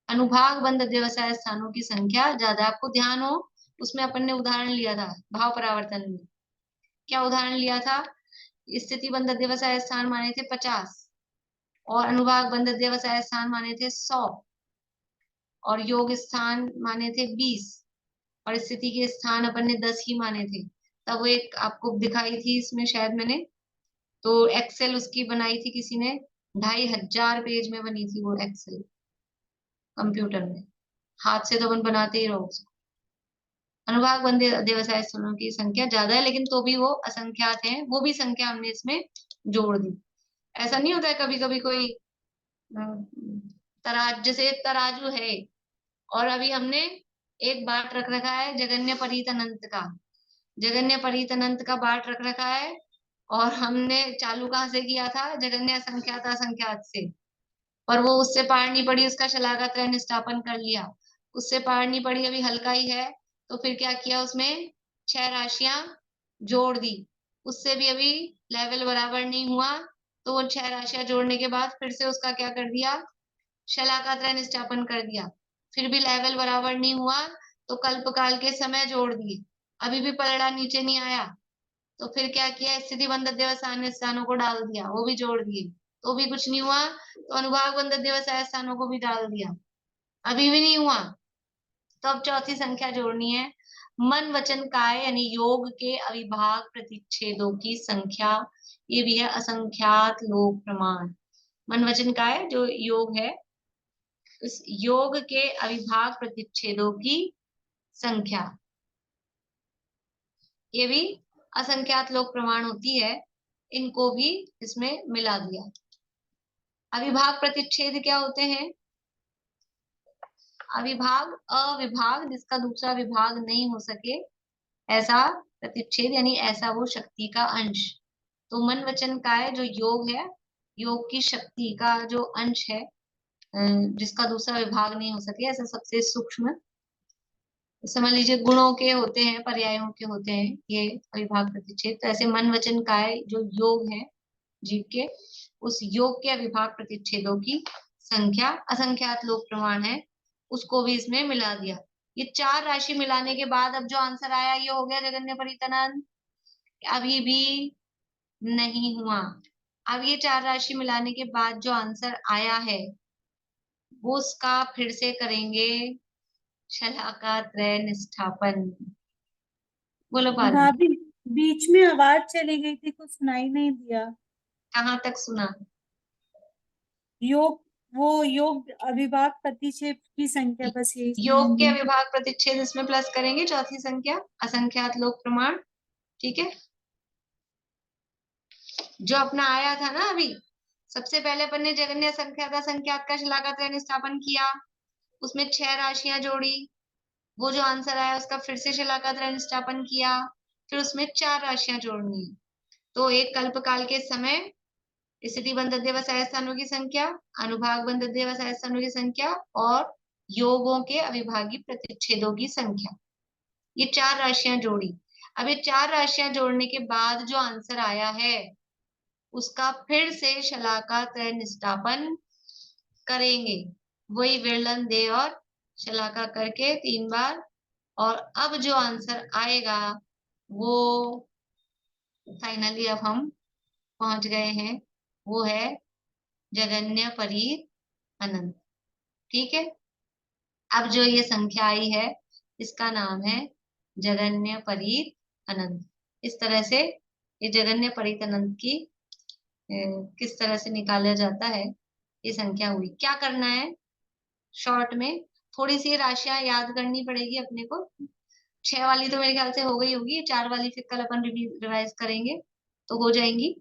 अनुभाग बंध अध्यवसाय स्थानों की संख्या ज्यादा। आपको ध्यान हो, उसमें अपन ने उदाहरण लिया था भाव परावर्तन में। क्या उदाहरण लिया था? स्थिति बंध अध्यवसाय स्थान माने थे 50 और अनुभाग बंध अध्यवसाय स्थान माने थे 100 और योग स्थान माने थे 20 और स्थिति के स्थान अपन ने 10 ही माने थे। तब वो एक आपको दिखाई थी इसमें शायद मैंने, तो एक्सेल उसकी बनाई थी किसी ने, 2500 पेज में बनी थी वो एक्सेल कंप्यूटर में। हाथ से तो अपन बनाते ही रहो उसको। अनुभाग बंध अध्यवसाय स्थलों की संख्या ज्यादा है, लेकिन तो भी वो असंख्यात हैं, वो भी संख्या हमने इसमें जोड़ दी। ऐसा नहीं होता है कभी कभी कोई जैसे तराजू है और अभी हमने एक बाट रख रखा है जगन्य परीत अनंत का, जगन्य परीत अनंत का बाट रख रखा है और हमने चालू कहाँ से किया था? जगन्य असंख्यात असंख्यात से, पर वो उससे पार नहीं पड़ी, उसका शलाका त्रय निष्ठापन कर लिया, उससे पार नहीं पड़ी, अभी हल्का ही है, तो फिर क्या किया? उसमें 6 राशियां जोड़ दी, उससे भी अभी लेवल बराबर नहीं हुआ, तो वो 6 राशियां जोड़ने के बाद फिर से उसका क्या कर दिया? शलाका त्रय निष्ठापन कर दिया। फिर भी लेवल बराबर नहीं हुआ तो कल्पकाल के समय जोड़ दिए, अभी भी पलड़ा नीचे नहीं आया, तो फिर क्या किया? स्थिति बंध अध्यवसाय स्थानों को डाल दिया, वो भी जोड़ दिए, तो भी कुछ नहीं हुआ, तो अनुभाग बंध अध्यवसाय स्थानों को भी डाल दिया, अभी भी नहीं हुआ, तो अब चौथी संख्या जोड़नी है। मन वचन काय यानी योग के अविभाग प्रतिच्छेदों की संख्या, ये भी है असंख्यात लोक प्रमाण। मन वचन काय जो योग है, उस योग के अविभाग प्रतिच्छेदों की संख्या, ये भी असंख्यात लोक प्रमाण होती है, इनको भी इसमें मिला दिया। अविभाग प्रतिच्छेद क्या होते हैं? अविभाग अविभाग जिसका दूसरा विभाग नहीं हो सके ऐसा प्रतिच्छेद, यानी ऐसा वो शक्ति का अंश। तो मन वचन काय जो योग है, योग की शक्ति का जो अंश है जिसका दूसरा विभाग नहीं हो सके, ऐसा सबसे सूक्ष्म, समझ लीजिए गुणों के होते हैं, पर्यायों के होते हैं ये अविभाग प्रतिच्छेद। तो ऐसे मन वचन काय जो योग है जीव के, उस योग के अविभाग प्रतिच्छेदों की संख्या असंख्यात लोक प्रमाण है, उसको भी इसमें मिला दिया। ये 4 राशि मिलाने के बाद अब जो आंसर आया ये हो गया जगन्य परितनन, अभी भी नहीं हुआ। अब ये 4 राशि मिलाने के बाद जो आंसर आया है वो उसका फिर से करेंगे शलाका त्रय निष्ठापन। बोलो पाल। भाभी बीच में आवाज चली गई थी, कुछ सुनाई नहीं दिया। कहाँ तक सुना? योग, वो योग अविभाग प्रतिच्छेद की संख्या, बस यही योग के सुनाई। अविभाग प्रतिच्छेद इसमें प्लस करेंगे, चौथी संख्या असंख्यात लोक प्रमाण। ठीक है, जो अपना आया था ना अभी, सबसे पहले अपन ने जगन्य असंख्यात असंख्यात का शलाका त्रय निष्ठापन किया, उसमें 6 राशियां जोड़ी, वो जो आंसर आया उसका फिर से शलाका त्रय निष्ठापन किया, फिर उसमें 4 राशियां जोड़नी है। तो एक कल्पकाल के समय स्थिति बंध अध्यवसाय स्थानों की संख्या, अनुभाग बंध अध्यवसाय स्थानों की संख्या और योगों के अविभागी प्रतिच्छेदों की संख्या, ये 4 राशियां जोड़ी। अब ये 4 राशियां जोड़ने के बाद जो आंसर आया है उसका फिर से शलाका त्रय निष्ठापन करेंगे, वही विरलन दे और शलाका करके 3 बार, और अब जो आंसर आएगा वो फाइनली अब हम पहुंच गए हैं, वो है जगन्य परीत अनंत। ठीक है, अब जो ये संख्या आई है इसका नाम है जगन्य परीत अनंत। इस तरह से ये जगन्य परीत अनंत की किस तरह से निकाला जाता है ये संख्या हुई। क्या करना है शॉर्ट में, थोड़ी सी राशियां याद करनी पड़ेगी अपने को। 6 वाली तो मेरे ख्याल से हो गई होगी, 4 वाली फिर कल अपन रिवाइज करेंगे तो हो जाएंगी।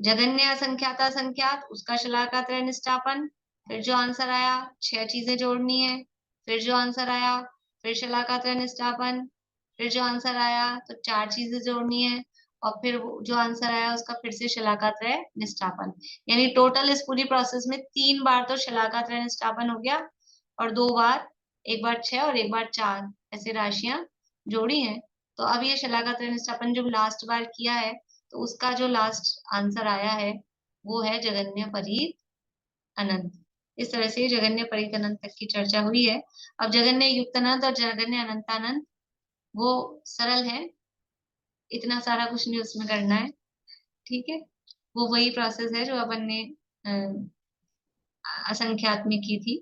जगन्य असंख्यात असंख्यात उसका शलाका त्रय निष्ठापन, फिर जो आंसर आया 6 चीजें जोड़नी है, फिर जो आंसर आया फिर शलाका त्रय निष्ठापन, फिर जो आंसर आया तो 4 चीजें जोड़नी है, और फिर जो आंसर आया उसका फिर से शलाका त्रय निष्ठापन। यानी टोटल इस पूरी प्रोसेस में 3 बार तो शलाका त्रय निष्ठापन हो गया और 2 बार एक बार 6 और एक बार 4 ऐसे राशियां जोड़ी हैं। तो अब ये शलाका त्रयनिष्ठ अपन जब लास्ट बार किया है तो उसका जो लास्ट आंसर आया है वो है जगन्य परीत अनंत। इस तरह से जगन्य परीत अनंत तक की चर्चा हुई है। अब जगन्य युक्त अनंत और जगन्य अनंतानंत वो सरल है, इतना सारा कुछ नहीं उसमें करना है, ठीक है। वो वही प्रोसेस है जो अपन ने असंख्यात में की थी,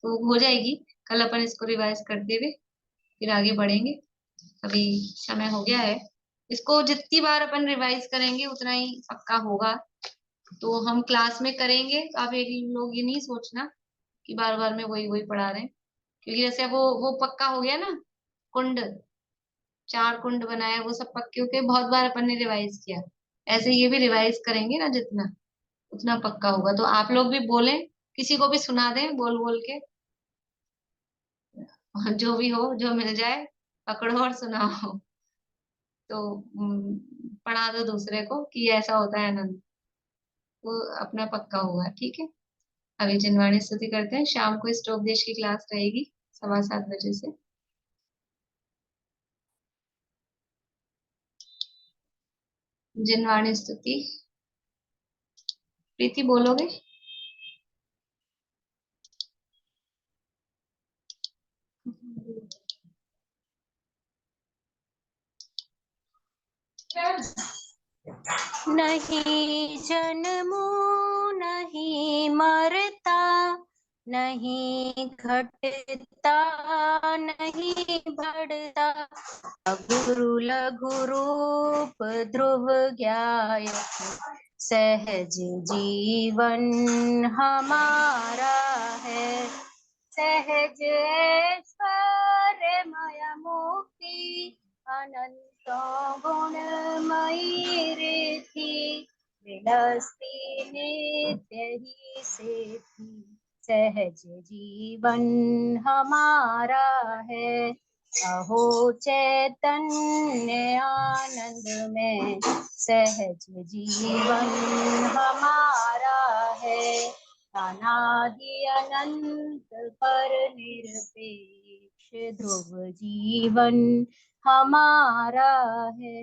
तो हो जाएगी। कल अपन इसको रिवाइज करते हुए फिर आगे बढ़ेंगे। अभी समय हो गया है, इसको जितनी बार अपन रिवाइज करेंगे उतना ही पक्का होगा। तो हम क्लास में करेंगे, तो आप एक लोग ये नहीं सोचना कि बार बार में वही वही पढ़ा रहे हैं, क्योंकि जैसे वो पक्का हो गया ना, कुंड 4 कुंड बनाए वो सब पक्के हो गए, बहुत बार अपन ने रिवाइज किया। ऐसे ये भी रिवाइज करेंगे ना जितना, उतना पक्का होगा। तो आप लोग भी बोलें, किसी को भी सुना दें बोल बोल के, जो भी हो जो मिल जाए पकड़ो और सुनाओ। तो पढ़ा दो दूसरे को कि ऐसा होता है आनंद, वो अपना पक्का होगा, ठीक है। अभी जिनवाणी स्तुति करते हैं। शाम को स्टोपदेश की क्लास रहेगी 7:15 से। जिनवाणी स्तुति प्रीति बोलोगे? नहीं जन्मो नहीं मरता, नहीं घटता नहीं बढ़ता, गुरु लघु रूप ध्रुव ज्ञाय, सहज जीवन हमारा है, सहज ऐश्वर्यमय मुक्ति, अनंत गुणमयी रिद्धि, विलसती नित्य ही सिद्धि, सहज जीवन हमारा है। अहो चैतन्य आनंद में सहज जीवन हमारा है, अनादि अनंत पर निरपेक्ष ध्रुव जीवन हमारा है।